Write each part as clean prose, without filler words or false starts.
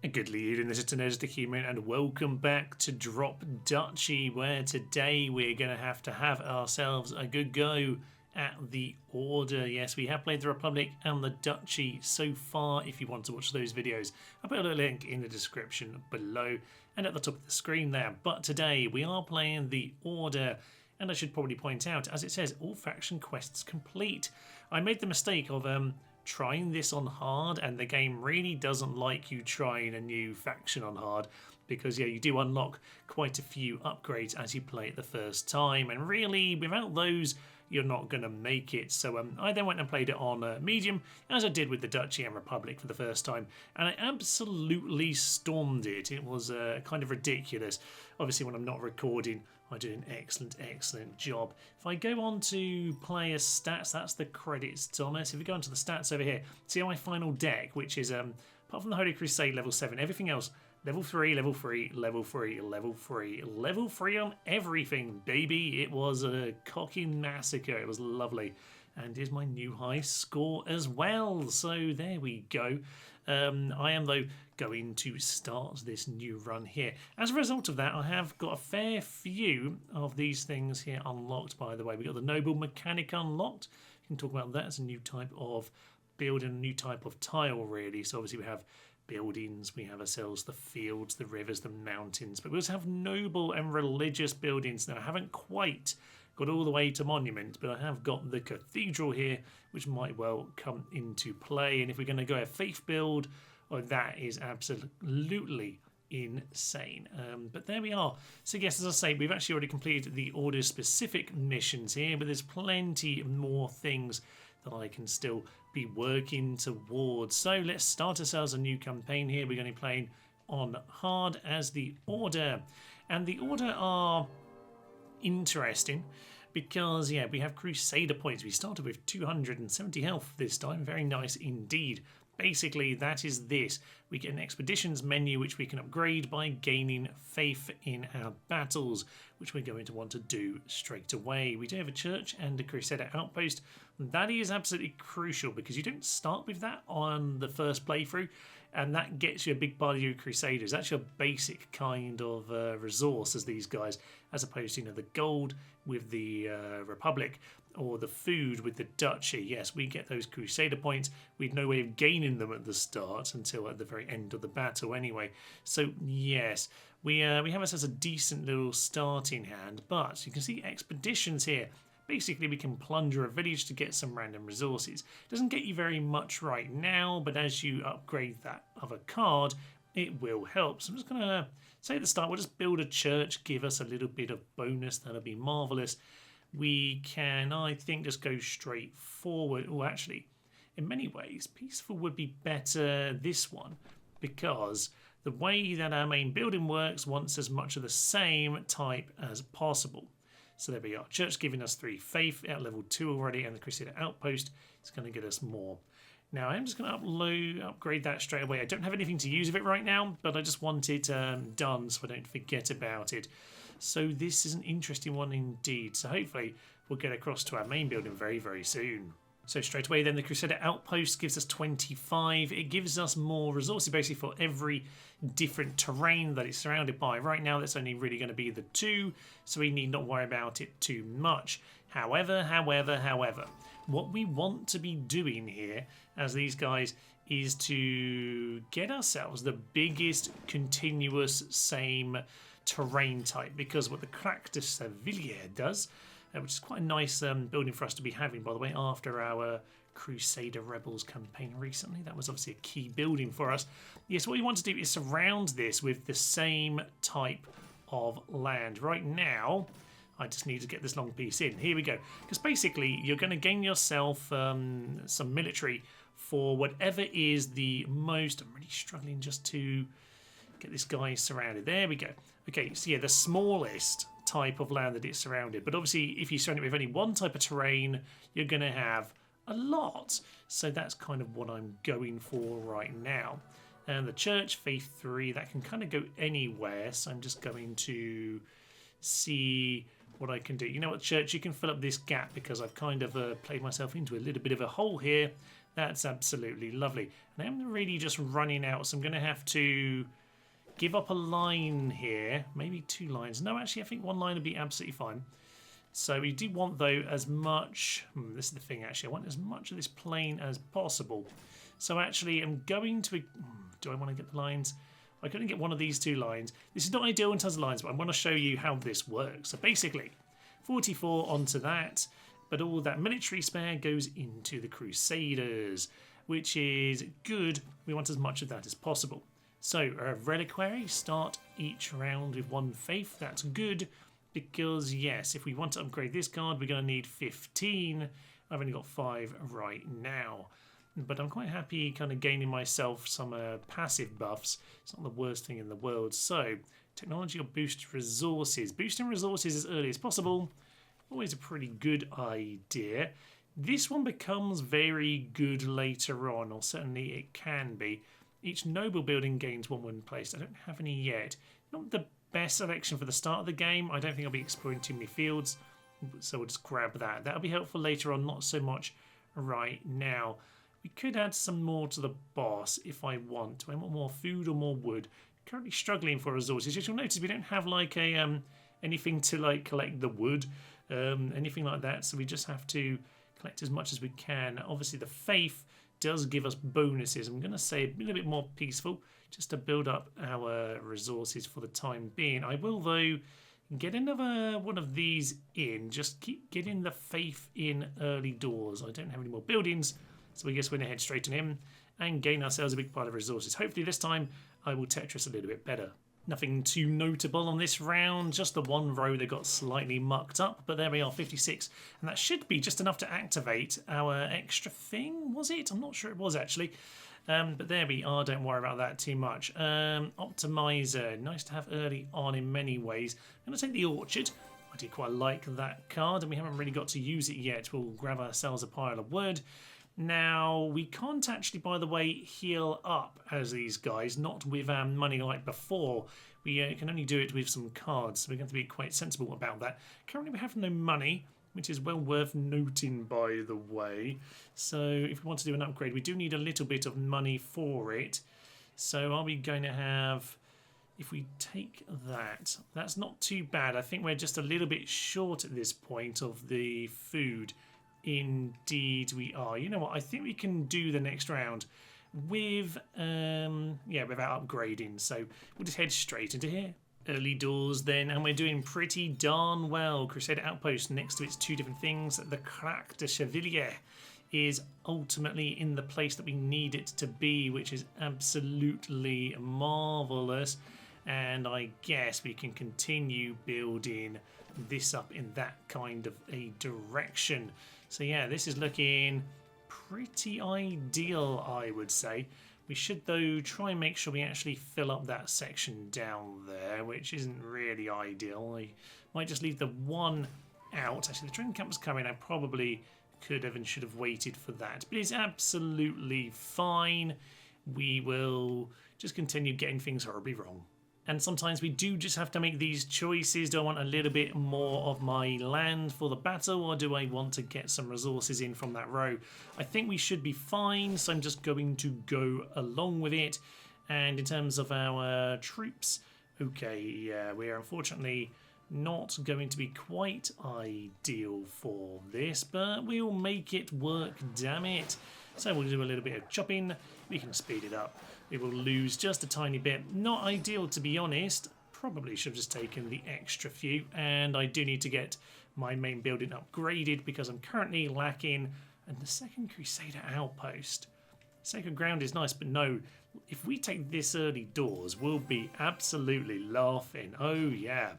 Good evening, this is the Human, and welcome back to Drop Dutchy, where today we're going to have ourselves a good go at the Order. Yes, we have played the Republic and the Dutchy so far. If you want to watch those videos, I'll put a link in the description below and at the top of the screen there. But today we are playing the Order, and I should probably point out, as it says, all faction quests complete. I made the mistake of trying this on hard, and the game really doesn't like you trying a new faction on hard, because yeah, you do unlock quite a few upgrades as you play it the first time, and really without those you're not going to make it. So I then went and played it on medium, as I did with the Dutchy and Republic for the first time, and I absolutely stormed it. It was kind of ridiculous. Obviously when I'm not recording I do an excellent job. If I go on to player stats, that's the credits, Thomas. If we go onto the stats over here, see my final deck, which is, apart from the Holy Crusade level 7, everything else, level 3, level 3, level 3, level 3, level 3 on everything, baby. It was a cocking massacre. It was lovely. And here's my new high score as well. So there we go. I am, though, going to start this new run here. As a result of that, I have got a fair few of these things here unlocked, by the way. We've got the Noble Mechanic unlocked. You can talk about that as a new type of building, a new type of tile, really. So obviously we have buildings, we have ourselves the fields, the rivers, the mountains, but we also have noble and religious buildings. Now, I haven't quite got all the way to monument, but I have got the cathedral here, which might well come into play. And if we're going to go a faith build, oh, that is absolutely insane. But there we are. So yes, as I say, we've actually already completed the Order specific missions here, but there's plenty more things that I can still be working towards. So let's start ourselves a new campaign here. We're going to be playing on hard as the Order, and the Order are interesting because yeah, we have Crusader points. We started with 270 health this time. Very nice indeed. Basically, that is this. We get an expeditions menu which we can upgrade by gaining faith in our battles, which we're going to want to do straight away. We do have a church and a Crusader outpost. That is absolutely crucial because you don't start with that on the first playthrough, and that gets you a big part of your Crusaders. That's your basic kind of resource as these guys, as opposed to, you know, the gold with the Republic or the food with the Dutchy. Yes, we get those Crusader points. We've no way of gaining them at the start until at the very end of the battle anyway. So yes, we have us as a decent little starting hand, but you can see expeditions here. Basically, we can plunder a village to get some random resources. Doesn't get you very much right now, but as you upgrade that other card, it will help. So I'm just going to say at the start, we'll just build a church, give us a little bit of bonus. That'll be marvellous. We can, I think, just go straight forward. Oh, actually, in many ways, peaceful would be better this one, because the way that our main building works wants as much of the same type as possible. So there we are. Church giving us 3 faith at level 2 already, and the Crusader outpost is going to get us more. Now I'm just going to upgrade that straight away. I don't have anything to use with it right now, but I just want it done so I don't forget about it. So this is an interesting one indeed. So hopefully we'll get across to our main building very soon. So straight away then, the Crusader outpost gives us 25. It gives us more resources basically for every different terrain that it's surrounded by. Right now that's only really going to be the 2, so we need not worry about it too much. However, what we want to be doing here as these guys is to get ourselves the biggest continuous same terrain type, because what the Crac de Sevillier does, which is quite a nice building for us to be having, by the way, after our Crusader Rebels campaign recently. That was obviously a key building for us. Yes, what you want to do is surround this with the same type of land. Right now, I just need to get this long piece in. Here we go. Because basically, you're going to gain yourself some military for whatever is the most... I'm really struggling just to get this guy surrounded. There we go. Okay, so yeah, the smallest type of land that it's surrounded. But obviously, if you surround it with only one type of terrain, you're going to have a lot. So that's kind of what I'm going for right now. And the church, faith 3, that can kind of go anywhere. So I'm just going to see what I can do. You know what, church, you can fill up this gap because I've kind of played myself into a little bit of a hole here. That's absolutely lovely. And I'm really just running out, so I'm going to have to give up a line here. Maybe 2 lines. No, actually, I think 1 line would be absolutely fine. So we do want, though, as much... this is the thing, actually. I want as much of this plain as possible. So actually, I'm going to... do I want to get the lines? I couldn't get one of these 2 lines. This is not ideal in terms of lines, but I want to show you how this works. So basically, 44 onto that, but all that military spare goes into the Crusaders, which is good. We want as much of that as possible. So, Reliquary, start each round with 1 faith. That's good, because yes, if we want to upgrade this card, we're going to need 15. I've only got 5 right now. But I'm quite happy kind of gaining myself some passive buffs. It's not the worst thing in the world. So, technology or boost resources. Boosting resources as early as possible. Always a pretty good idea. This one becomes very good later on, or certainly it can be. Each noble building gains 1 when placed. I don't have any yet. Not the best selection for the start of the game. I don't think I'll be exploring too many fields. So we'll just grab that. That'll be helpful later on, not so much right now. We could add some more to the boss if I want. Do I want more food or more wood? Currently struggling for resources. As you'll notice, we don't have like a anything to like collect the wood, anything like that. So we just have to collect as much as we can. Obviously, the faith does give us bonuses. I'm going to say a little bit more peaceful, just to build up our resources for the time being. I will, though, get another one of these in. Just keep getting the faith in early doors. I don't have any more buildings. So we guess we're going to head straight on him and gain ourselves a big pile of resources. Hopefully this time I will Tetris a little bit better. Nothing too notable on this round, just the 1 row that got slightly mucked up. But there we are, 56. And that should be just enough to activate our extra thing, was it? I'm not sure it was actually. But there we are, don't worry about that too much. Optimizer, nice to have early on in many ways. I'm going to take the Orchard. I do quite like that card and we haven't really got to use it yet. We'll grab ourselves a pile of wood. Now, we can't actually, by the way, heal up as these guys, not with money like before. We can only do it with some cards, so we're going to be quite sensible about that. Currently, we have no money, which is well worth noting, by the way. So, if we want to do an upgrade, we do need a little bit of money for it. So, are we going to have... If we take that, that's not too bad. I think we're just a little bit short at this point of the food. Indeed we are. You know what? I think we can do the next round with, without upgrading. So we'll just head straight into here. Early doors then, and we're doing pretty darn well. Crusader Outpost next to its 2 different things. The Crac de Chevalier is ultimately in the place that we need it to be, which is absolutely marvellous. And I guess we can continue building this up in that kind of a direction. So yeah, this is looking pretty ideal, I would say. We should, though, try and make sure we actually fill up that section down there, which isn't really ideal. I might just leave the 1 out. Actually, the training camp was coming. I probably could have and should have waited for that. But it's absolutely fine. We will just continue getting things horribly wrong. And sometimes we do just have to make these choices. Do I want a little bit more of my land for the battle, or do I want to get some resources in from that row? I think we should be fine, so I'm just going to go along with it. And in terms of our troops, okay, yeah, we are unfortunately not going to be quite ideal for this, but we'll make it work, damn it. So we'll do a little bit of chopping. We can speed it up. We will lose just a tiny bit. Not ideal, to be honest. Probably should have just taken the extra few. And I do need to get my main building upgraded because I'm currently lacking the 2nd Crusader Outpost. Sacred Ground is nice, but no. If we take this early doors, we'll be absolutely laughing. Oh, yeah.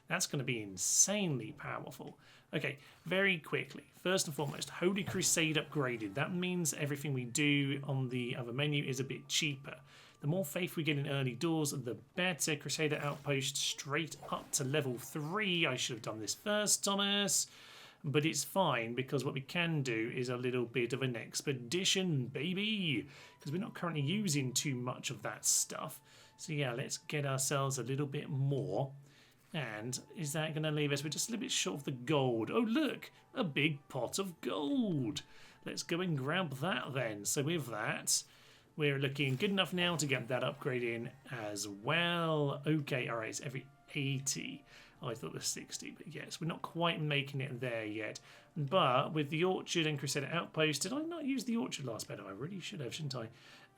That's going to be insanely powerful. Okay, very quickly. First and foremost, Holy Crusade upgraded. That means everything we do on the other menu is a bit cheaper. The more faith we get in early doors, the better. Crusader Outpost straight up to level 3. I should have done this first, Thomas. But it's fine, because what we can do is a little bit of an expedition, baby. Because we're not currently using too much of that stuff. So yeah, let's get ourselves a little bit more. And is that going to leave us? We're just a little bit short of the gold. Oh, look, a big pot of gold. let's go and grab that then. So with that, we're looking good enough now to get that upgrade in as well. Okay, all right, it's every 80. Oh, I thought it was 60, but yes, we're not quite making it there yet. But with the Orchard and Crusader Outpost, did I not use the Orchard last battle? I really should have, shouldn't I?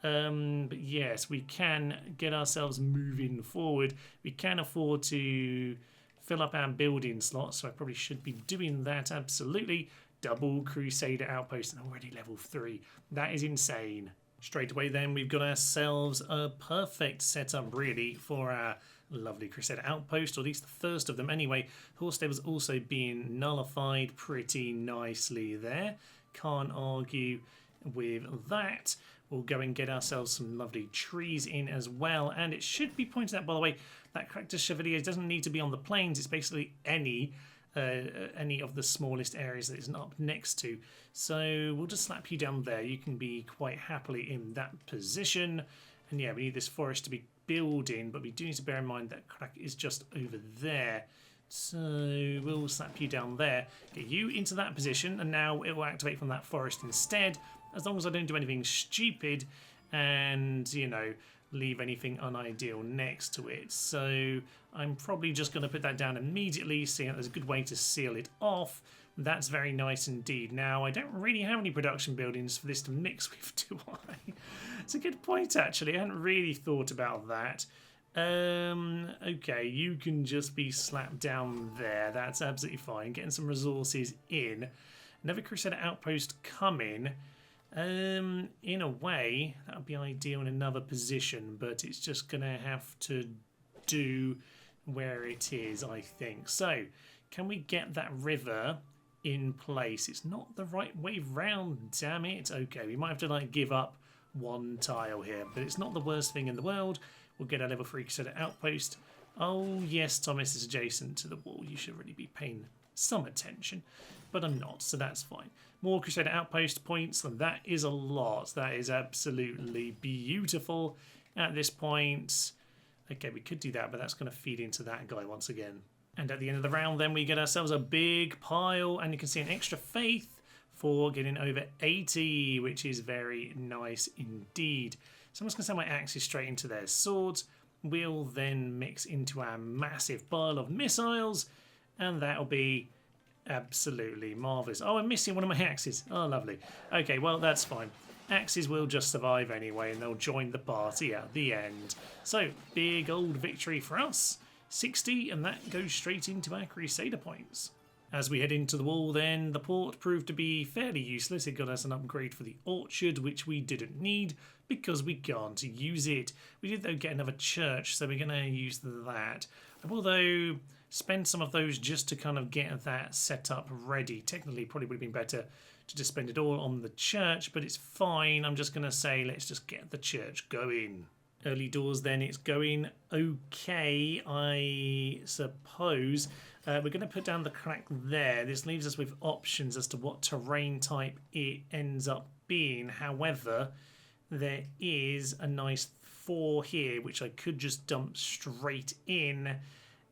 But yes, we can get ourselves moving forward. We can afford to fill up our building slots, so I probably should be doing that, absolutely. Double Crusader Outpost and already level 3. That is insane. Straight away then, we've got ourselves a perfect setup really for our lovely Crusader Outpost, or at least the first of them anyway. Horse Stables also being nullified pretty nicely there. Can't argue with that. We'll go and get ourselves some lovely trees in as well. And it should be pointed out, by the way, that Character Chevalier doesn't need to be on the plains. It's basically any of the smallest areas that it's up next to. So we'll just slap you down there. You can be quite happily in that position. And yeah, we need this forest to be building, but we do need to bear in mind that Crack is just over there. So we'll slap you down there, get you into that position, and now it will activate from that forest instead, as long as I don't do anything stupid and, you know, leave anything unideal next to it. So I'm probably just going to put that down immediately, seeing that there's a good way to seal it off. That's very nice indeed. Now, I don't really have any production buildings for this to mix with, do I? It's a good point, actually. I hadn't really thought about that. Okay, you can just be slapped down there. That's absolutely fine. Getting some resources in. Another Crusader Outpost coming. In a way, that would be ideal in another position, but it's just going to have to do where it is, I think. So, can we get that river in place? It's not the right way round, damn it. Okay, we might have to like give up one tile here, but it's not the worst thing in the world. We'll get a level 3 Crusader Outpost. Oh yes, Thomas is adjacent to the wall. You should really be paying some attention, but I'm not, so that's fine. More Crusader Outpost points, and that is a lot. That is absolutely beautiful at this point. Okay, we could do that, but that's going to feed into that guy once again. And at the end of the round, then we get ourselves a big pile, and you can see an extra faith for getting over 80, which is very nice indeed. So I'm just going to send my axes straight into their swords. We'll then mix into our massive pile of missiles, and that'll be absolutely marvellous. Oh, I'm missing one of my axes. Oh, lovely. Okay, well, that's fine. Axes will just survive anyway, and they'll join the party at the end. So, big old victory for us. 60, and that goes straight into our Crusader points. As we head into the wall then, the port proved to be fairly useless. It got us an upgrade for the Orchard, which we didn't need because we can't use it. We did, though, get another church, so we're going to use that. I will, though, spend some of those just to kind of get that set up ready. Technically, probably would have been better to just spend it all on the church, but it's fine. I'm just going to say let's just get the church going. Early doors then, it's going okay, I suppose. We're going to put down the Crack there. This leaves us with options as to what terrain type it ends up being. However, there is a nice 4 here, which I could just dump straight in,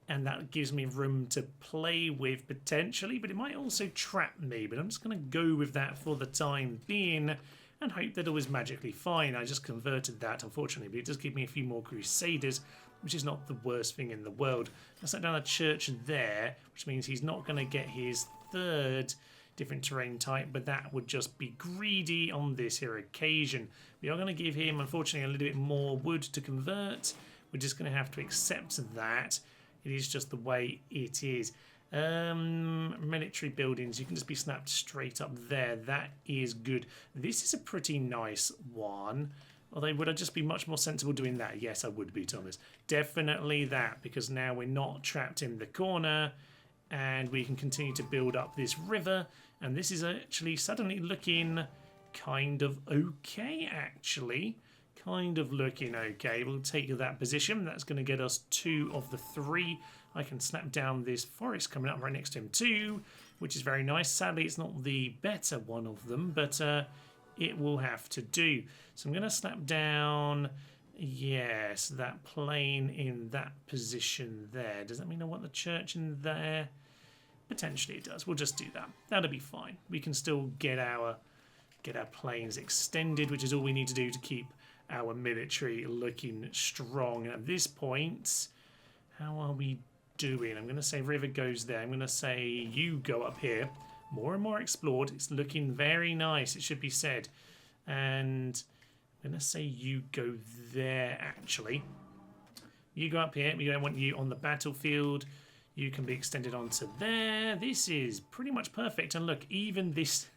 and that gives me room to play with potentially, but it might also trap me. But I'm just going to go with that for the time being and hope that it was magically fine. I just converted that, unfortunately, but it does give me a few more Crusaders, which is not the worst thing in the world. I set down a church there, which means he's not going to get his 3rd different terrain type, but that would just be greedy on this here occasion. We are going to give him, unfortunately, a little bit more wood to convert. We're just going to have to accept that. It is just the way it is. Military buildings, you can just be snapped straight up there. That is good. This is a pretty nice one. Although, would I just be much more sensible doing that? Yes, I would be, Thomas. Definitely that, because now we're not trapped in the corner and we can continue to build up this river. And this is actually suddenly looking kind of okay, actually. Kind of looking okay. We'll take that position. That's going to get us 2 of the 3. I can snap down this forest coming up right next to him too, which is very nice. Sadly, it's not the better one of them, but it will have to do. So I'm going to snap down, yes, that plane in that position there. Does that mean I want the church in there? Potentially it does. We'll just do that. That'll be fine. We can still get our get our planes extended, which is all we need to do to keep our military looking strong. And at this point, how are we doing? I'm going to say river goes there. I'm going to say you go up here. More and more explored. It's looking very nice, it should be said. And I'm going to say you go there, actually. You go up here. We don't want you on the battlefield. You can be extended onto there. This is pretty much perfect. And look, even this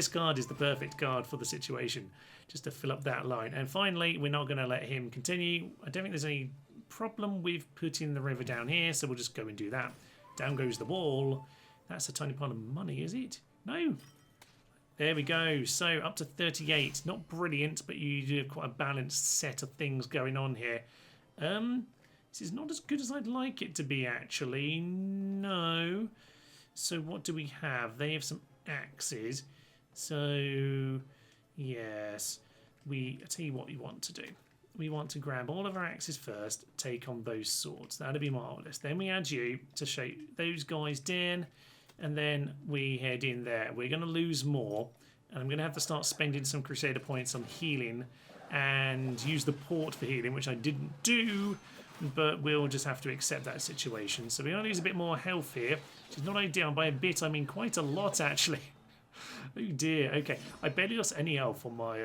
guard is the perfect guard for the situation, just to fill up that line. And finally, we're not going to let him continue. I don't think there's any problem with putting the river down here, so we'll just go and do that. Down goes the wall. That's a tiny pile of money, is it? No. There we go. So up to 38. Not brilliant, but you do have quite a balanced set of things going on here. This is not as good as I'd like it to be, actually. No. So what do we have? They have some axes. So, yes. I tell you what we want to do. We want to grab all of our axes first, take on those swords. That'd be marvellous. Then we add you to shoot those guys down, and then we head in there. We're going to lose more, and I'm going to have to start spending some Crusader points on healing and use the port for healing, which I didn't do, but we'll just have to accept that situation. So we're going to lose a bit more health here, which is not ideal. By a bit, I mean quite a lot, actually. Oh dear, okay. I barely lost any health on my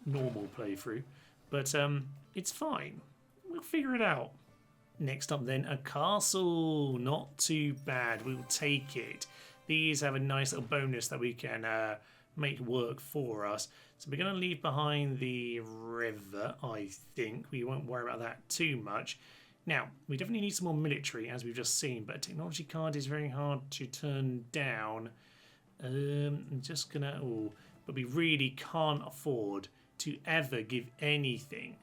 normal playthrough, but it's fine. We'll figure it out. Next up then, a castle. Not too bad. We'll take it. These have a nice little bonus that we can make work for us. So we're going to leave behind the river, I think. We won't worry about that too much. Now, we definitely need some more military, as we've just seen, but a technology card is very hard to turn down. I'm just going to... Oh, but we really can't afford to ever give anything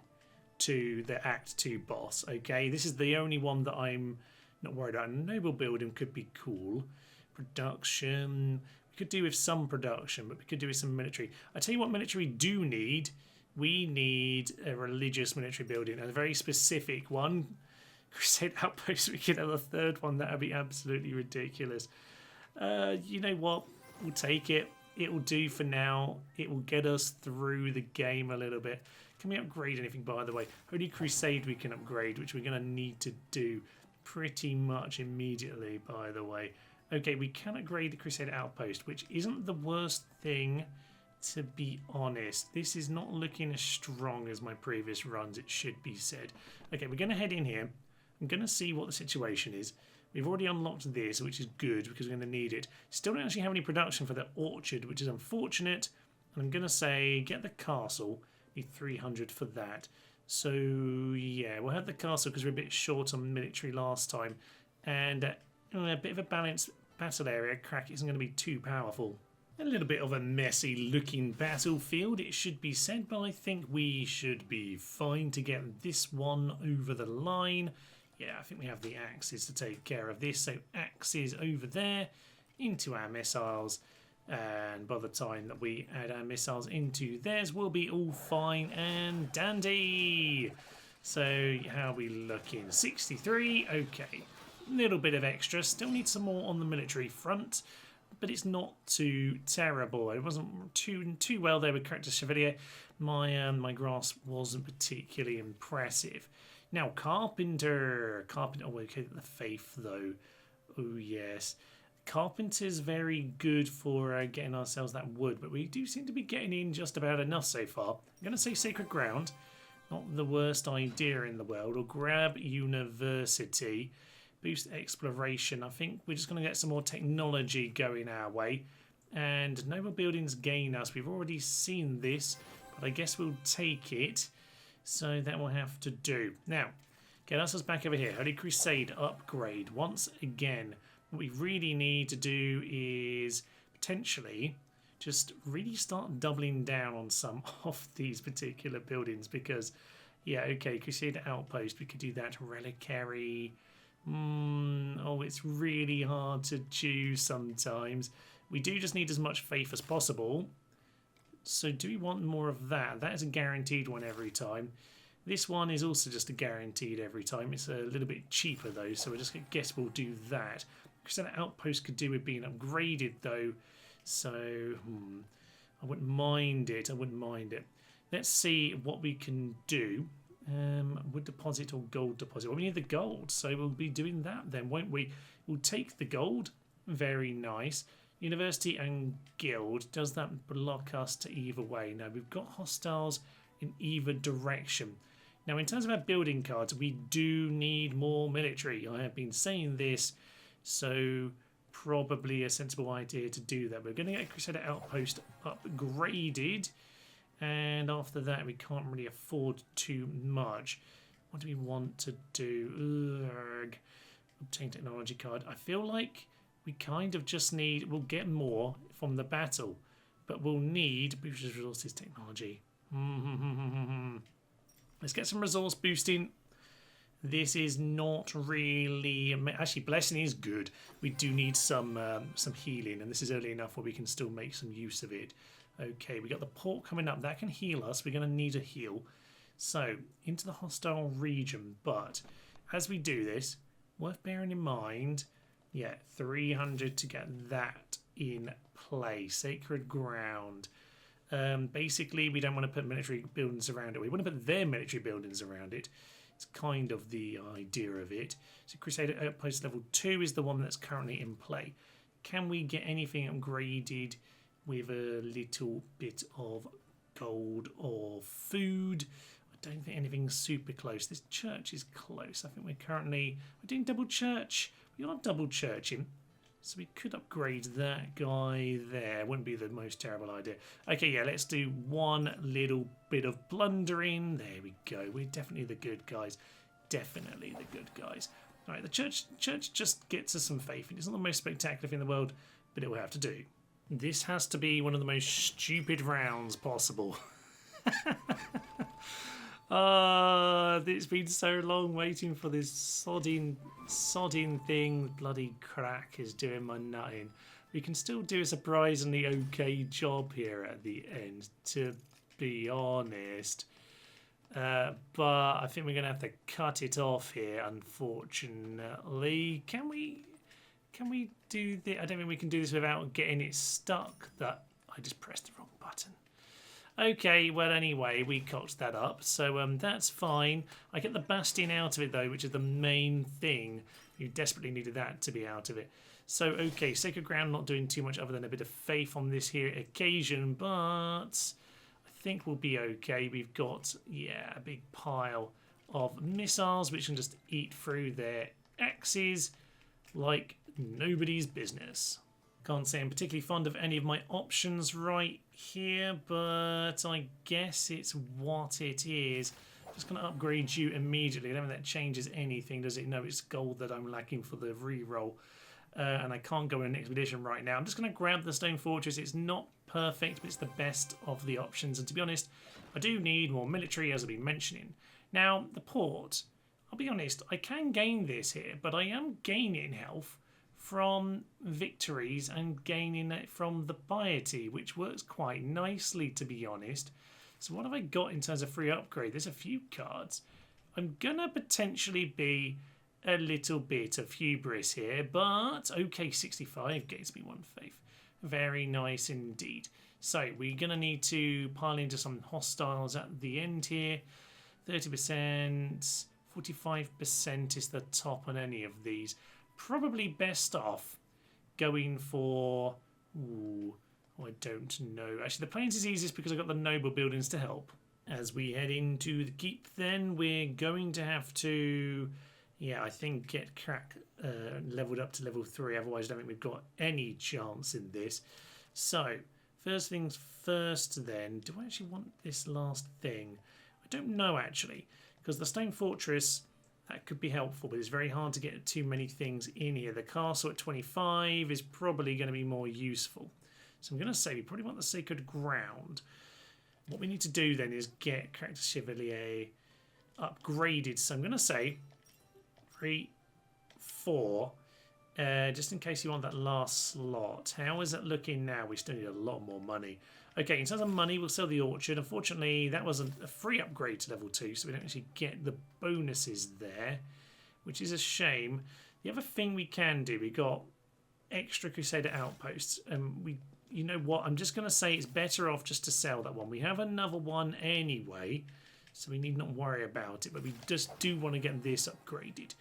to the Act 2 boss, okay? This is the only one that I'm not worried about. Noble building could be cool. Production... We could do with some production, but we could do with some military. I tell you what military do need. We need a religious military building, a very specific one. Crusade Outpost, we could have a third one. That would be absolutely ridiculous. You know what? We'll take it. It will do for now. It will get us through the game a little bit. Can we upgrade anything, by the way? Only Crusade we can upgrade, which we're going to need to do pretty much immediately, by the way. Okay, we can upgrade the Crusade Outpost, which isn't the worst thing, to be honest. This is not looking as strong as my previous runs, it should be said. Okay, we're going to head in here. I'm going to see what the situation is. We've already unlocked this, which is good because we're going to need it. Still don't actually have any production for the orchard, which is unfortunate. And I'm going to say get the castle. Need 300 for that. So, yeah, we'll have the castle because we're a bit short on military last time. And a bit of a balanced battle area. Crack isn't going to be too powerful. A little bit of a messy looking battlefield, it should be said, but I think we should be fine to get this one over the line. Yeah, I think we have the axes to take care of this. So axes over there into our missiles. And by the time that we add our missiles into theirs, we'll be all fine and dandy. So how are we looking? 63, okay. Little bit of extra. Still need some more on the military front, but it's not too terrible. It wasn't too well there with Character Chevalier. My grasp wasn't particularly impressive. Now, Carpenter. Oh, okay, the Faith, though. Oh, yes. Carpenter's very good for getting ourselves that wood, but we do seem to be getting in just about enough so far. I'm going to say Sacred Ground. Not the worst idea in the world. Or grab University. Boost Exploration. I think we're just going to get some more technology going our way. And Noble Buildings gain us. We've already seen this, but I guess we'll take it. So that will have to do. Now, get us back over here. Holy Crusade upgrade. Once again, what we really need to do is potentially just really start doubling down on some of these particular buildings because, yeah, okay, Crusader Outpost, we could do that. Reliquary. Oh, it's really hard to choose sometimes. We do just need as much faith as possible. So do we want more of that? That is a guaranteed one every time. This one is also just a guaranteed every time. It's a little bit cheaper though, so I just guess we'll do that. Crusader Outpost could do with being upgraded though. So I wouldn't mind it. I wouldn't mind it. Let's see what we can do. Wood deposit or gold deposit? Well, we need the gold, so we'll be doing that then, won't we? We'll take the gold. Very nice. University and guild. Does that block us to either way? No, we've got hostiles in either direction. Now, in terms of our building cards, we do need more military. I have been saying this, so probably a sensible idea to do that. We're going to get a Crusader outpost upgraded, and after that, we can't really afford too much. What do we want to do? Ugh. Obtain technology card. I feel like we kind of just need... We'll get more from the battle, but we'll need boosters, resources, technology. Let's get some resource boosting. This is not really... Actually, blessing is good. We do need some healing, and this is early enough where we can still make some use of it. Okay, we got the port coming up. That can heal us. We're going to need a heal. So, into the hostile region. But as we do this, worth bearing in mind, yeah, 300 to get that in play. Sacred ground. Basically, we don't want to put military buildings around it. We want to put their military buildings around it. It's kind of the idea of it. So Crusader Outpost level 2 is the one that's currently in play. Can we get anything upgraded with a little bit of gold or food? I don't think anything's super close. This church is close. I think we're doing double church. We are double churching. So we could upgrade that guy there. Wouldn't be the most terrible idea. Okay, yeah, let's do one little bit of blundering. There we go. We're definitely the good guys. Definitely the good guys. All right, the church just gets us some faith. It's not the most spectacular thing in the world, but it will have to do. This has to be one of the most stupid rounds possible. It's been so long waiting for this sodding thing. Bloody crack is doing my nutting. We can still do a surprisingly okay job here at the end, to be honest. But I think we're going to have to cut it off here, unfortunately. Can we do this? I don't think we can do this without getting it stuck. That I just pressed the wrong button. Okay, well, anyway, we cocked that up, so that's fine. I get the bastion out of it, though, which is the main thing. You desperately needed that to be out of it. So, okay, Sacred Ground not doing too much other than a bit of faith on this here occasion, but I think we'll be okay. We've got, yeah, a big pile of missiles, which can just eat through their axes like nobody's business. Can't say I'm particularly fond of any of my options right here, but I guess it's what it is. Just going to upgrade you immediately. I don't think that changes anything, does it? No, it's gold that I'm lacking for the reroll. And I can't go in an expedition right now. I'm just going to grab the Stone Fortress. It's not perfect, but it's the best of the options. And to be honest, I do need more military, as I've been mentioning. Now, the port, I'll be honest, I can gain this here, but I am gaining health from victories and gaining it from the piety, which works quite nicely, to be honest. So what have I got in terms of free upgrade? There's a few cards. I'm gonna potentially be a little bit of hubris here, but okay, 65 gets me one faith. Very nice indeed. So we're gonna need to pile into some hostiles at the end here. 30%, 45% is the top on any of these. Probably best off going for... Ooh, I don't know. Actually, the plains is easiest because I've got the noble buildings to help. As we head into the keep then, we're going to have to... Yeah, I think get crack leveled up to level 3. Otherwise, I don't think we've got any chance in this. So, first things first then. Do I actually want this last thing? I don't know, actually. Because the Stone Fortress... That could be helpful, but it's very hard to get too many things in here. The castle at 25 is probably going to be more useful. So I'm going to say we probably want the Sacred Ground. What we need to do then is get Character Chevalier upgraded. So I'm going to say 3, 4, just in case you want that last slot. How is it looking now? We still need a lot more money. Okay, in terms of money, we'll sell the orchard. Unfortunately, that was a free upgrade to level 2, so we don't actually get the bonuses there, which is a shame. The other thing we can do, we got extra Crusader outposts, and we you know what? I'm just going to say it's better off just to sell that one. We have another one anyway, so we need not worry about it. But we just do want to get this upgraded.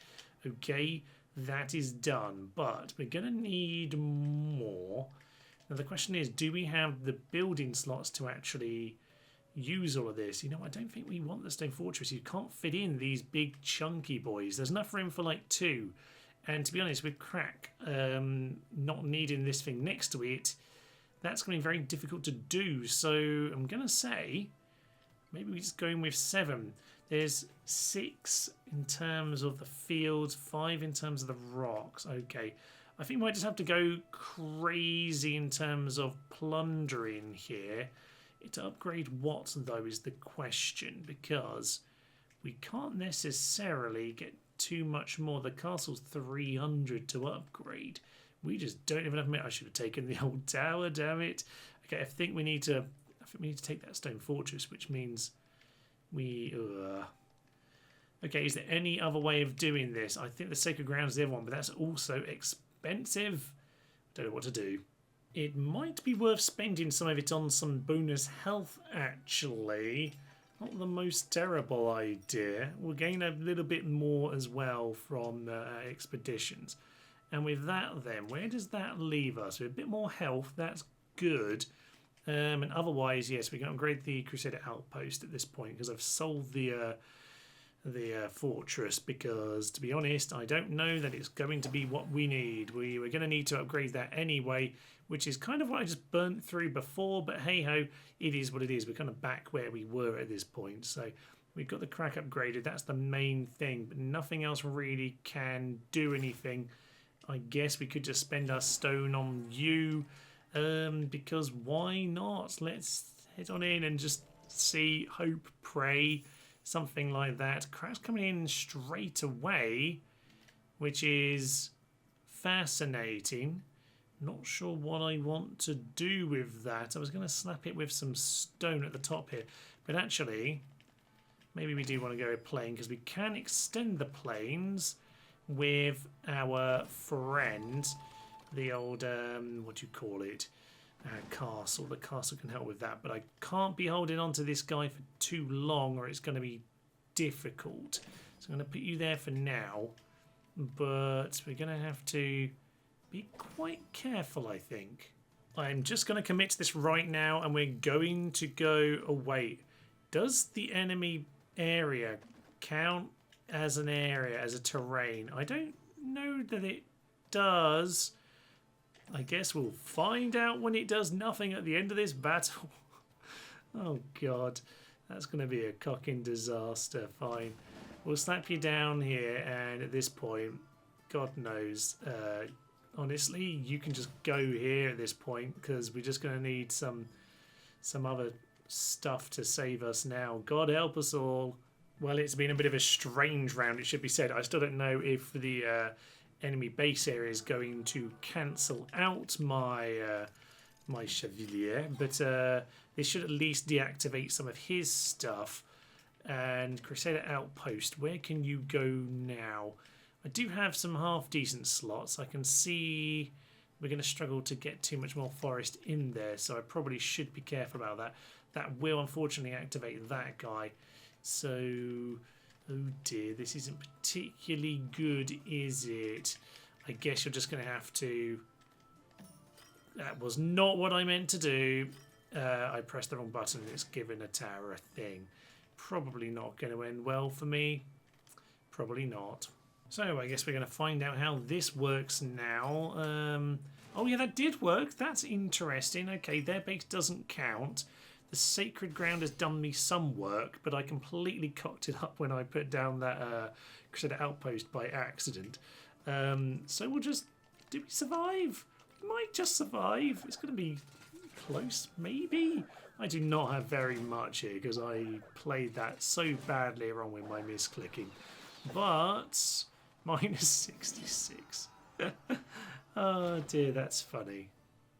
Okay, that is done. But we're going to need more. Now the question is, do we have the building slots to actually use all of this? You know, I don't think we want the stone fortress. You can't fit in these big chunky boys. There's enough room for like 2. And to be honest, with crack not needing this thing next to it, that's going to be very difficult to do. So I'm going to say maybe we're just going with 7. There's 6 in terms of the fields, 5 in terms of the rocks. Okay, I think we might just have to go crazy in terms of plundering here. To upgrade what, though, is the question, because we can't necessarily get too much more. The castle's 300 to upgrade. We just don't even have. I should have taken the old tower. Damn it. Okay, I think we need to take that stone fortress, which means we. Okay, is there any other way of doing this? I think the sacred ground is the other one, but that's also expensive. Don't know what to do. It might be worth spending some of it on some bonus health, actually. Not the most terrible idea. We'll gain a little bit more as well from expeditions. And with that then, where does that leave us? With a bit more health, that's good. And otherwise, yes, we can upgrade the Crusader outpost at this point because I've sold the fortress, because to be honest, I don't know that it's going to be what we need. We were going to need to upgrade that anyway, which is kind of what I just burnt through before, but hey ho, it is what it is. We're kind of back where we were at this point. So we've got the crack upgraded, that's the main thing, but nothing else really can do anything. I guess we could just spend our stone on you, because why not? Let's head on in and just see, hope, pray, something like that. Crack's coming in straight away, which is fascinating. Not sure what I want to do with that. I was going to slap it with some stone at the top here, but actually maybe we do want to go with plain, because we can extend the plains with our friend, the old what do you call it, castle. The castle can help with that, but I can't be holding on to this guy for too long or it's going to be difficult. So I'm going to put you there for now, but we're going to have to be quite careful, I think. I'm just going to commit to this right now, and we're going to go away. Does the enemy area count as an area, as a terrain? I don't know that it does. I guess we'll find out when it does nothing at the end of this battle. Oh god, that's going to be a cocking disaster. Fine, we'll slap you down here, and at this point, god knows, honestly, you can just go here at this point, because we're just going to need some other stuff to save us now. God help us all. Well, it's been a bit of a strange round, it should be said. I still don't know if the enemy base area is going to cancel out my my Chevalier, but this should at least deactivate some of his stuff. And Crusader outpost, where can you go now? I do have some half decent slots. I can see we're going to struggle to get too much more forest in there, so I probably should be careful about that. That will unfortunately activate that guy. So, oh dear, this isn't particularly good, is it? I guess you're just going to have to... That was not what I meant to do. I pressed the wrong button and it's given a tower a thing. Probably not going to end well for me. Probably not. So I guess we're going to find out how this works now. Oh yeah, that did work. That's interesting. Okay, their base doesn't count. The sacred ground has done me some work, but I completely cocked it up when I put down that Crusader outpost by accident. So we'll just... Did we survive? We might just survive. It's going to be close, maybe? I do not have very much here because I played that so badly wrong with my misclicking. But... minus 66. Oh dear, that's funny.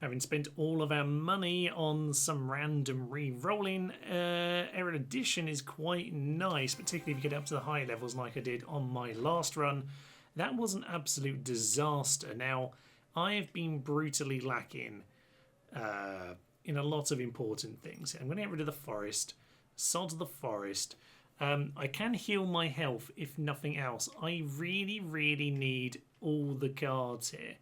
Having spent all of our money on some random re-rolling, erudition is quite nice, particularly if you get up to the high levels like I did on my last run. That was an absolute disaster. Now, I have been brutally lacking in a lot of important things. I'm going to get rid of the forest. Sod the forest. I can heal my health if nothing else. I really, really need all the cards here.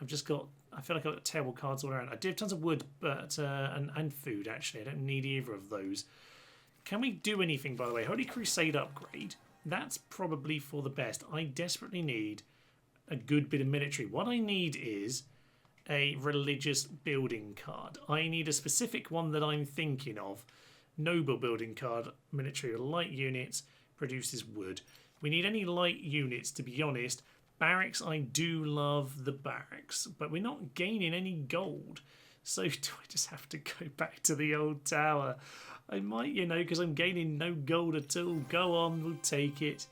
I've just got... I feel like I've got terrible cards all around. I do have tons of wood, but and food, actually. I don't need either of those. Can we do anything, by the way? Holy Crusade upgrade. That's probably for the best. I desperately need a good bit of military. What I need is a religious building card. I need a specific one that I'm thinking of. Noble building card, military light units, produces wood. We need any light units, to be honest. Barracks, I do love the barracks, but we're not gaining any gold. So do I just have to go back to the old tower? I might, you know, because I'm gaining no gold at all. Go on, we'll take it.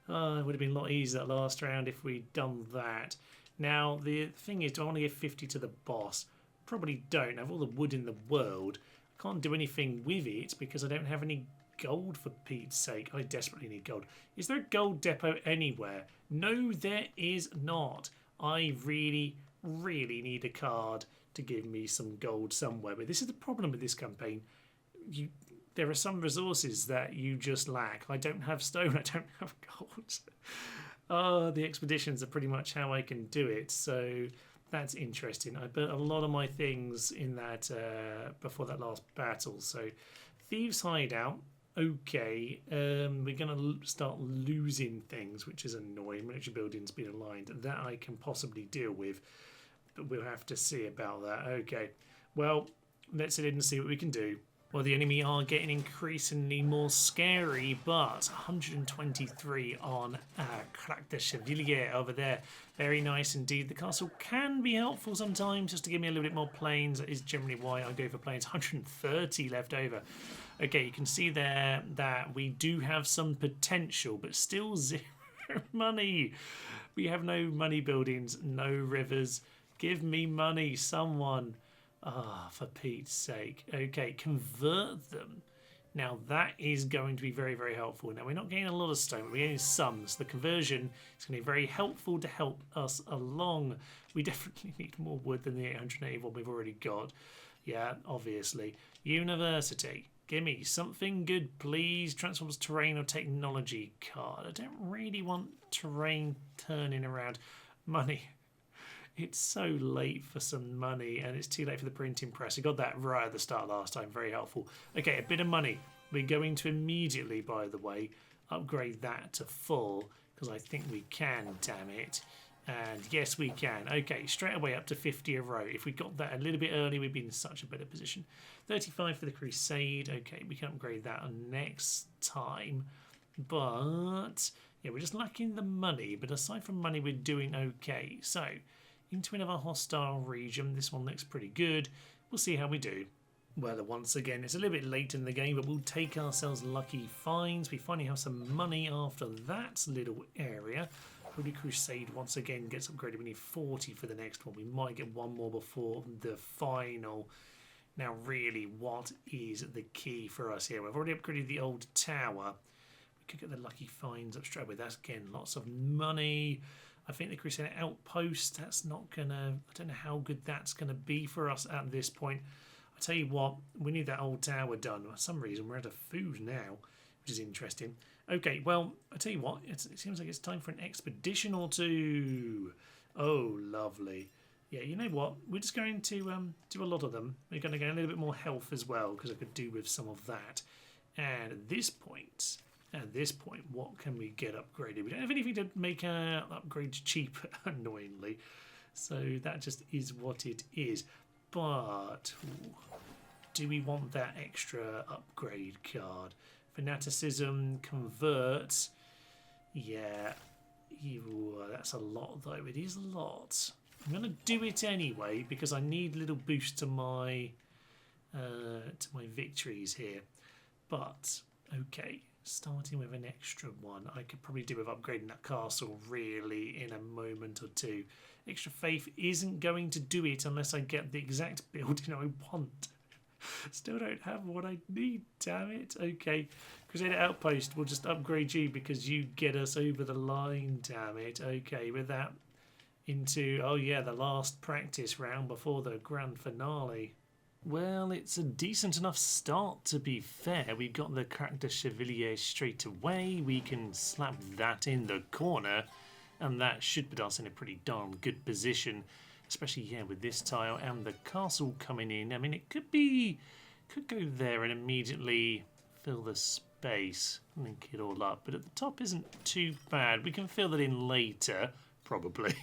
It would have been a lot easier that last round if we'd done that. Now, the thing is, do I want to give 50 to the boss? Probably don't. I have all the wood in the world. I can't do anything with it because I don't have any gold, for Pete's sake. I desperately need gold. Is there a gold depot anywhere? No, there is not. I really, really need a card to give me some gold somewhere. But this is the problem with this campaign. There are some resources that you just lack. I don't have stone. I don't have gold. The expeditions are pretty much how I can do it. So that's interesting. I built a lot of my things in that before that last battle. So Thieves' Hideout. Okay, we're going to start losing things, which is annoying. Military buildings being aligned. That I can possibly deal with. But we'll have to see about that. Okay, well, let's sit in and see what we can do. Well, the enemy are getting increasingly more scary, but 123 on Crack the Chevalier over there. Very nice indeed. The castle can be helpful sometimes just to give me a little bit more planes. That is generally why I go for planes. 130 left over. Okay, you can see there that we do have some potential, but still zero money. We have no money buildings, no rivers. Give me money, someone. For Pete's sake. Okay, convert them. Now that is going to be very, very helpful. Now we're not getting a lot of stone, but we're getting some. So the conversion is going to be very helpful to help us along. We definitely need more wood than the 881 we've already got. Yeah, obviously. University. Give me something good, please. Transforms terrain or technology card. I don't really want terrain turning around. Money. It's so late for some money and it's too late for the printing press. I got that right at the start last time. Very helpful. Okay, a bit of money. We're going to immediately, by the way, upgrade that to full because I think we can, damn it. And yes, we can. Okay, straight away up to 50 a row. If we got that a little bit early, we'd be in such a better position. 35 for the Crusade. Okay, we can upgrade that next time. But yeah, we're just lacking the money. But aside from money, we're doing okay. So into another hostile region. This one looks pretty good. We'll see how we do. Well, once again, it's a little bit late in the game, but we'll take ourselves lucky finds. We finally have some money after that little area. Holy Crusade once again gets upgraded. We need 40 for the next one. We might get one more before the final. Now, really, what is the key for us here? We've already upgraded the old tower. We could get the lucky finds up straight away. That's, again, lots of money. I think the Crusader outpost, that's not going to... I don't know how good that's going to be for us at this point. I tell you what, we need that old tower done. For some reason, we're out of food now, which is interesting. Okay, well, I tell you what, it seems like it's time for an expedition or two. Oh, lovely. Yeah, you know what? We're just going to do a lot of them. We're going to get a little bit more health as well, because I could do with some of that. And at this point, what can we get upgraded? We don't have anything to make upgrades cheap, annoyingly. So that just is what it is. But do we want that extra upgrade card? Fanaticism, convert. Yeah, that's a lot though. It is a lot. I'm going to do it anyway because I need a little boost to my victories here. But okay, starting with an extra one, I could probably do with upgrading that castle really in a moment or two. Extra faith isn't going to do it unless I get the exact building I want. Still don't have what I need, damn it. Okay, Crusader Outpost, we'll just upgrade you because you get us over the line, damn it. Okay, with that into, oh yeah, the last practice round before the grand finale. Well, it's a decent enough start, to be fair. We've got the character Chevalier straight away. We can slap that in the corner, and that should put us in a pretty darn good position, especially, yeah, with this tile and the castle coming in. I mean, it could go there and immediately fill the space, link it all up, but at the top isn't too bad. We can fill that in later, probably.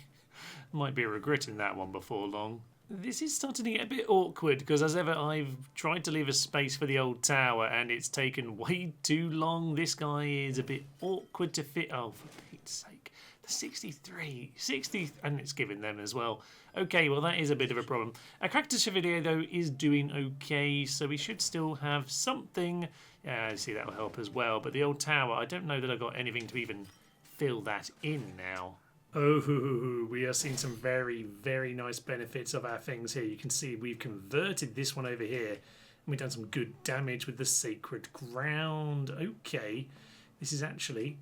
Might be regretting that one before long. This is starting to get a bit awkward because, as ever, I've tried to leave a space for the old tower and it's taken way too long. This guy is a bit awkward to fit. Oh, for Pete's sake. The 63, 60, and it's given them as well. Okay, well, that is a bit of a problem. Our character Chevalier, though, is doing okay, so we should still have something. Yeah, I see that will help as well. But the old tower, I don't know that I've got anything to even fill that in now. Oh, we are seeing some very, very nice benefits of our things here. You can see we've converted this one over here. And we've done some good damage with the sacred ground. Okay, this is actually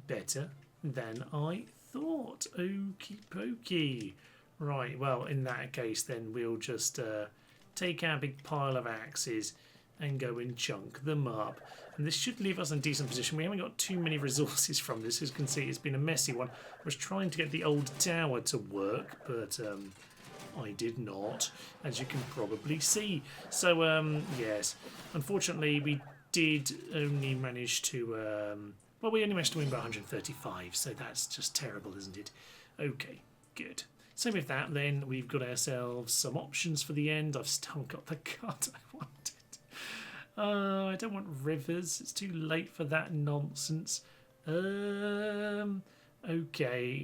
better than I thought. Okie pokey. Right, well, in that case, then we'll just take our big pile of axes and go and chunk them up. And this should leave us in a decent position. We haven't got too many resources from this. As you can see, it's been a messy one. I was trying to get the old tower to work, but I did not, as you can probably see. So, yes, unfortunately, we did only manage to... well, we only managed to win by 135, so that's just terrible, isn't it? Okay, good. So with that, then, we've got ourselves some options for the end. I've still got the card I wanted. I don't want rivers. It's too late for that nonsense. Okay,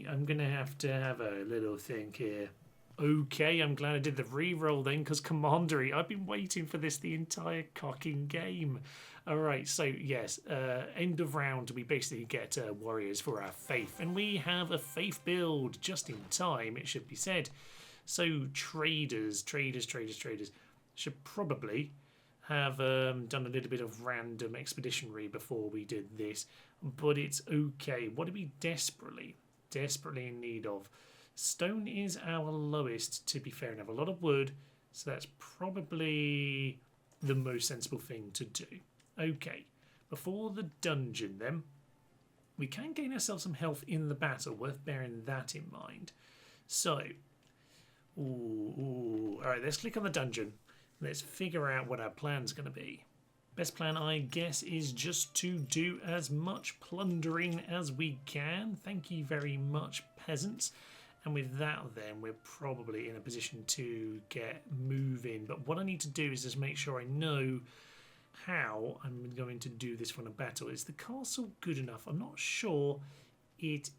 I'm going to have a little think here. Okay, I'm glad I did the re-roll then, because Commandery, I've been waiting for this the entire cocking game. Alright, so yes, end of round, we basically get warriors for our faith, and we have a faith build just in time, it should be said. So traders should probably have done a little bit of random expeditionary before we did this, but it's okay. What are we desperately in need of? Stone is our lowest, to be fair, and have a lot of wood, so that's probably the most sensible thing to do. Okay, before the dungeon then, we can gain ourselves some health in the battle, worth bearing that in mind. So, alright, let's click on the dungeon. Let's figure out what our plan's going to be. Best plan, I guess, is just to do as much plundering as we can. Thank you very much, peasants. And with that, then, we're probably in a position to get moving. But what I need to do is just make sure I know how I'm going to do this from a battle. Is the castle good enough? I'm not sure it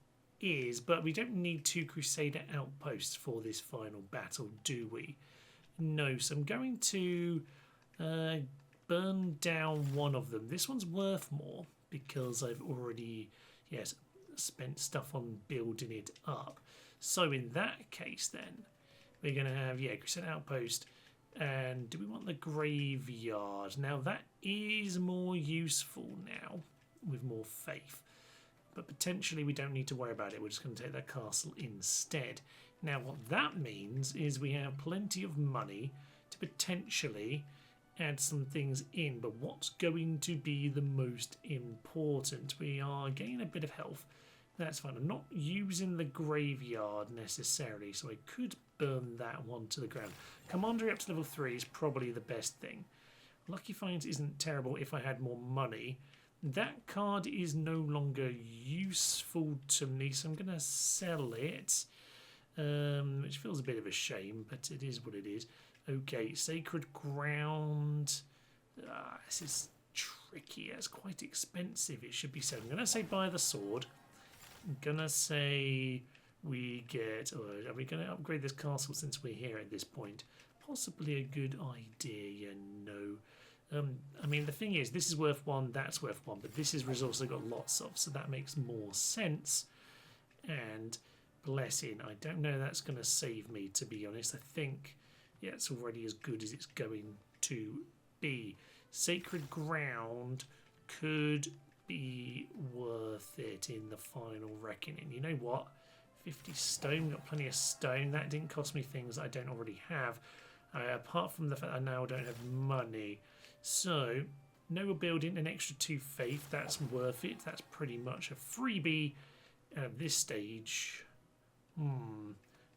is, but we don't need 2 Crusader outposts for this final battle, do we? No, so I'm going to burn down one of them. This one's worth more because I've already, yes, spent stuff on building it up. So in that case then, we're going to have, yeah, Crusader outpost. And do we want the graveyard? Now that is more useful now with more faith. But potentially we don't need to worry about it. We're just going to take that castle instead. Now what that means is we have plenty of money to potentially add some things in. But what's going to be the most important? We are getting a bit of health. That's fine. I'm not using the graveyard necessarily, so I could burn that one to the ground. Commandery up to level 3 is probably the best thing. Lucky Finds isn't terrible if I had more money. That card is no longer useful to me, so I'm going to sell it, which feels a bit of a shame, but it is what it is. Okay, Sacred Ground. This is tricky. It's quite expensive. It should be said. I'm going to say buy the sword. I'm going to say we get... Oh, are we going to upgrade this castle since we're here at this point? Possibly a good idea, you know. I mean, the thing is, this is worth 1, that's worth 1, but this is resource I've got lots of, so that makes more sense. And blessing, I don't know that's going to save me, to be honest. I think, yeah, it's already as good as it's going to be. Sacred Ground could be worth it in the final reckoning. You know what? 50 stone, got plenty of stone. That didn't cost me things I don't already have. Apart from the fact I now don't have money. So, noble building, an extra 2 faith, that's worth it. That's pretty much a freebie at this stage.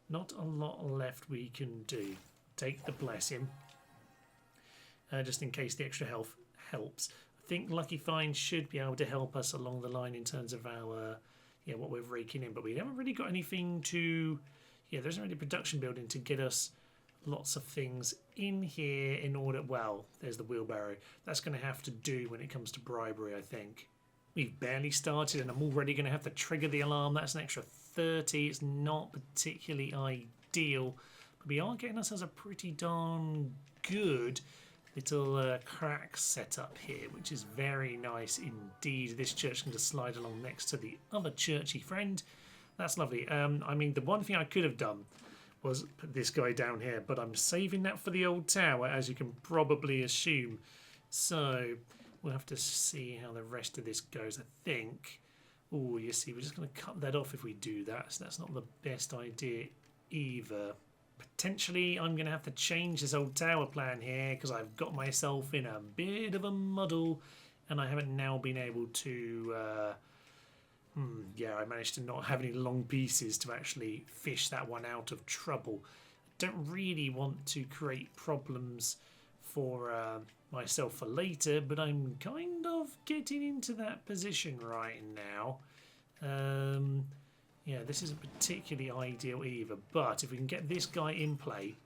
Not a lot left we can do. Take the blessing. Just in case the extra health helps. I think Lucky Find should be able to help us along the line in terms of our, what we're raking in. But we haven't really got anything to, there isn't really production building to get us lots of things in here in order. Well, there's the wheelbarrow. That's going to have to do when it comes to bribery, I think. We've barely started and I'm already going to have to trigger the alarm. That's an extra 30. It's not particularly ideal. But we are getting ourselves a pretty darn good little crack set up here, which is very nice indeed. This church can just slide along next to the other churchy friend. That's lovely. I mean, the one thing I could have done was put this guy down here, but I'm saving that for the old tower, as you can probably assume. So we'll have to see how the rest of this goes, I think. Oh, you see, we're just going to cut that off if we do that, so that's not the best idea either. Potentially, I'm going to have to change this old tower plan here because I've got myself in a bit of a muddle and I haven't now been able to... I managed to not have any long pieces to actually fish that one out of trouble. I don't really want to create problems for myself for later, but I'm kind of getting into that position right now. This isn't particularly ideal either, but if we can get this guy in play,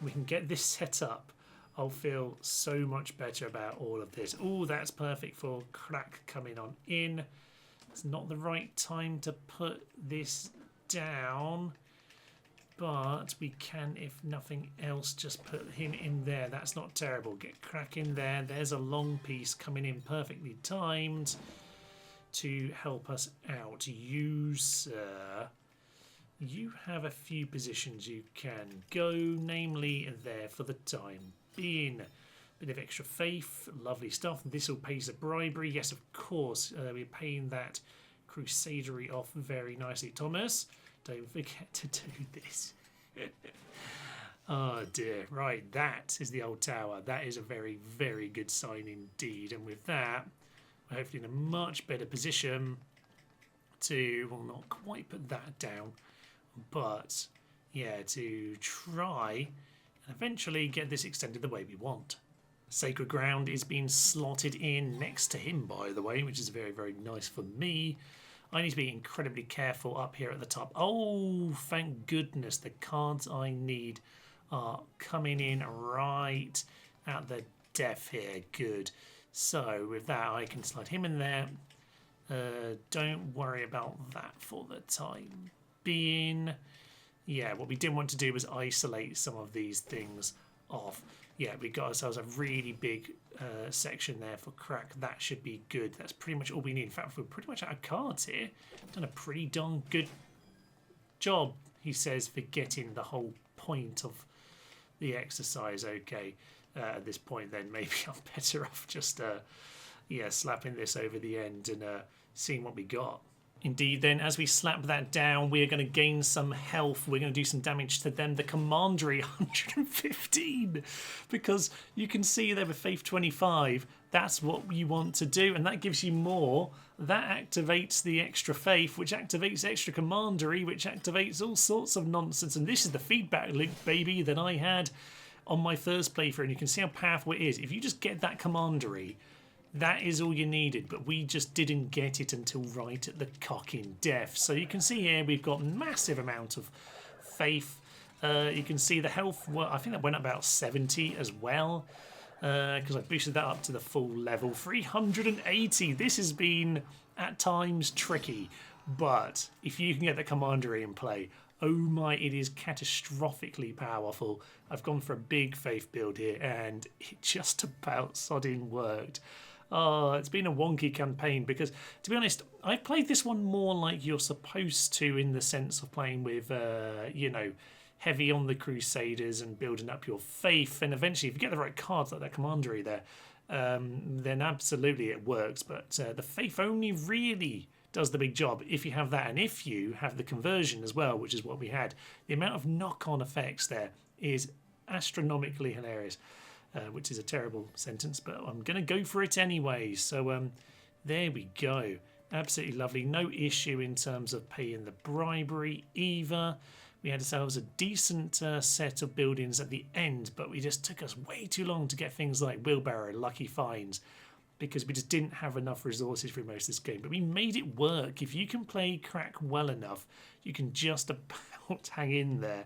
we can get this set up, I'll feel so much better about all of this. Oh, that's perfect for crack coming on in. It's not the right time to put this down, but we can, if nothing else, just put him in there. That's not terrible. Get crack in there. There's a long piece coming in perfectly timed to help us out. You, sir, you have a few positions you can go, namely there for the time being. Bit of extra faith, lovely stuff. This will pay the bribery. Yes, of course, we're paying that Crusadery off very nicely. Thomas, don't forget to do this. Oh dear. Right, that is the old tower. That is a very, very good sign indeed. And with that, we're hopefully in a much better position to, well, not quite put that down, but to try and eventually get this extended the way we want. Sacred ground is being slotted in next to him, by the way, which is very, very nice for me. I need to be incredibly careful up here at the top. Oh, thank goodness the cards I need are coming in right at the death here. Good. So with that, I can slide him in there. Don't worry about that for the time being. Yeah, what we didn't want to do was isolate some of these things off. Yeah, we got ourselves a really big section there for crack. That should be good. That's pretty much all we need. In fact, we're pretty much out of cards here. Done a pretty darn good job, he says, for getting the whole point of the exercise. Okay, at this point then maybe I'm better off just slapping this over the end and seeing what we got. Indeed, then, as we slap that down, we are going to gain some health. We're going to do some damage to them. The commandery, 115, because you can see there with Faith 25, that's what you want to do, and that gives you more. That activates the extra Faith, which activates extra commandery, which activates all sorts of nonsense. And this is the feedback loop, baby, that I had on my first playthrough, and you can see how powerful it is. If you just get that commandery, that is all you needed, but we just didn't get it until right at the cocking death. So you can see here we've got massive amount of faith. You can see the health, well, I think that went up about 70 as well, because I boosted that up to the full level. 380. This has been at times tricky, but if you can get the commandery in play, oh my, it is catastrophically powerful. I've gone for a big faith build here and it just about sodding worked. Oh, it's been a wonky campaign because, to be honest, I've played this one more like you're supposed to, in the sense of playing with, heavy on the Crusaders and building up your faith. And eventually, if you get the right cards like that commandery there, then absolutely it works. But the faith only really does the big job. If you have that, and if you have the conversion as well, which is what we had, the amount of knock-on effects there is astronomically hilarious, which is a terrible sentence, but I'm going to go for it anyway. So there we go. Absolutely lovely. No issue in terms of paying the bribery either. We had ourselves a decent set of buildings at the end, but we just took us way too long to get things like wheelbarrow, lucky finds, because we just didn't have enough resources for most of this game. But we made it work. If you can play crack well enough, you can just about hang in there.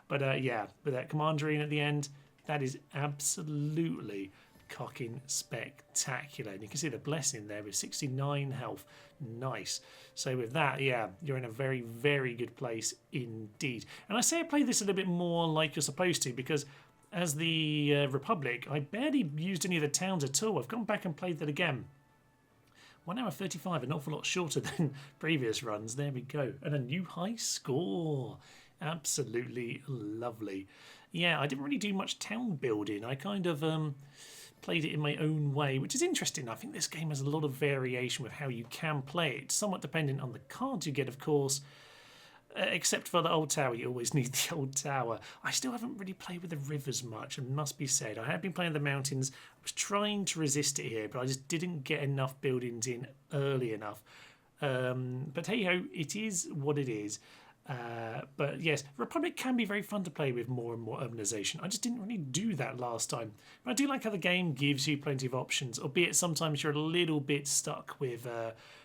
But yeah, with that commanderine at the end, that is absolutely cocking spectacular. And you can see the blessing there with 69 health. Nice. So with that, yeah, you're in a very, very good place indeed. And I say I play this a little bit more like you're supposed to, because as the Republic, I barely used any of the towns at all. I've gone back and played that again. 1 hour 35, an awful lot shorter than previous runs. There we go. And a new high score. Absolutely lovely. Yeah, I didn't really do much town building. I kind of played it in my own way, which is interesting. I think this game has a lot of variation with how you can play it. Somewhat dependent on the cards you get, of course. Except for the old tower, you always need the old tower. I still haven't really played with the rivers much, it must be said. I have been playing the mountains. I was trying to resist it here, but I just didn't get enough buildings in early enough. But hey ho, it is what it is. But yes, Republic can be very fun to play with more and more urbanization. I just didn't really do that last time. But I do like how the game gives you plenty of options, albeit sometimes you're a little bit stuck with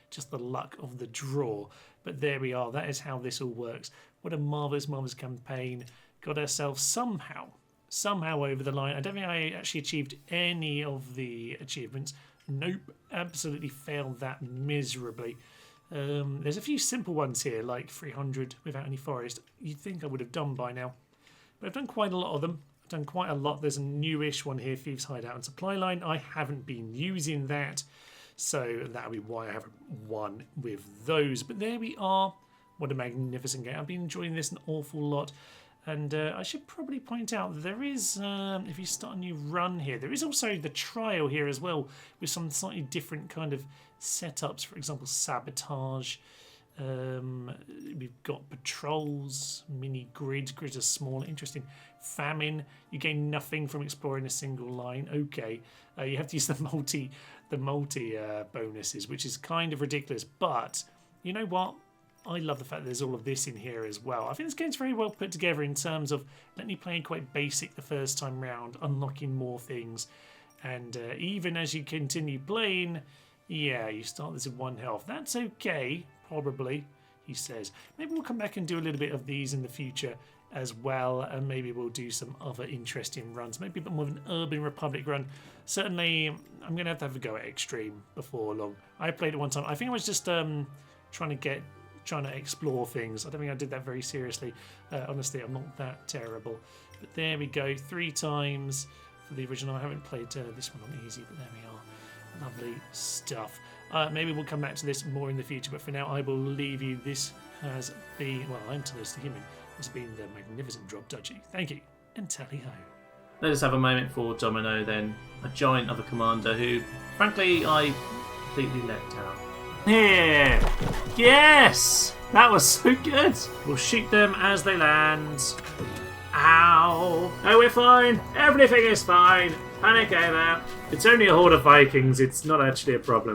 just the luck of the draw. But there we are. That is how this all works. What a marvellous, marvellous campaign. Got ourselves somehow over the line. I don't think I actually achieved any of the achievements. Nope, absolutely failed that miserably. There's a few simple ones here, like 300 without any forest. You'd think I would have done by now. But I've done quite a lot of them. I've done quite a lot. There's a newish one here, Thieves' Hideout and Supply Line. I haven't been using that, so that'll be why I haven't won with those. But there we are. What a magnificent game. I've been enjoying this an awful lot. And I should probably point out that there is, if you start a new run here, there is also the trial here as well, with some slightly different kind of setups. For example, sabotage. We've got patrols, mini grids. Grids are small, interesting. Famine. You gain nothing from exploring a single line. Okay, you have to use the multi bonuses, which is kind of ridiculous. But you know what? I love the fact that there's all of this in here as well. I think this game's very well put together in terms of letting you play quite basic the first time round, unlocking more things. And even as you continue playing, yeah, you start this at 1 health. That's okay, probably, he says. Maybe we'll come back and do a little bit of these in the future as well. And maybe we'll do some other interesting runs. Maybe a bit more of an Urban Republic run. Certainly, I'm going to have a go at Extreme before long. I played it one time. I think I was just trying to explore things. I don't think I did that very seriously. Honestly, I'm not that terrible. But there we go. 3 times for the original. I haven't played this one on easy, but there we are. Lovely stuff. Maybe we'll come back to this more in the future, but for now, I will leave you. This has been, well, I'm Toulouse the Human. This has been the magnificent Drop Dutchy. Thank you, and tally-ho. Let us have a moment for Domino then, a giant of a commander who, frankly, I completely let down. Yeah. Yes! That was so good. We'll shoot them as they land. Ow! Oh, we're fine. Everything is fine. Panic over. It's only a horde of Vikings. It's not actually a problem.